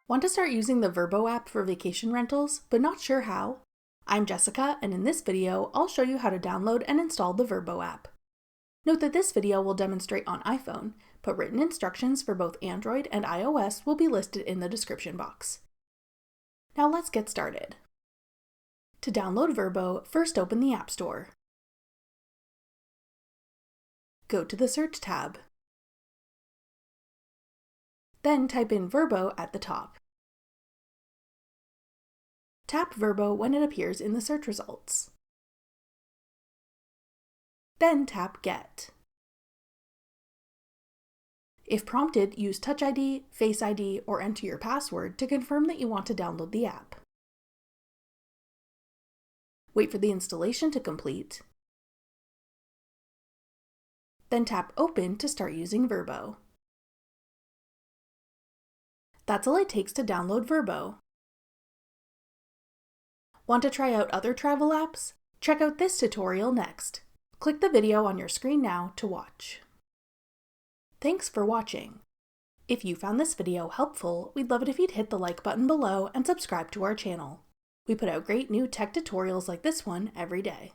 Want to start using the VRBO app for vacation rentals, but not sure how? I'm Jessica, and in this video, I'll show you how to download and install the VRBO app. Note that this video will demonstrate on iPhone, but written instructions for both Android and iOS will be listed in the description box. Now let's get started. To download VRBO, first open the App Store. Go to the Search tab. Then type in VRBO at the top. Tap VRBO when it appears in the search results. Then tap Get. If prompted, use Touch ID, Face ID, or enter your password to confirm that you want to download the app. Wait for the installation to complete. Then tap Open to start using VRBO. That's all it takes to download VRBO. Want to try out other travel apps? Check out this tutorial next. Click the video on your screen now to watch. Thanks for watching. If you found this video helpful, we'd love it if you'd hit the like button below and subscribe to our channel. We put out great new tech tutorials like this one every day.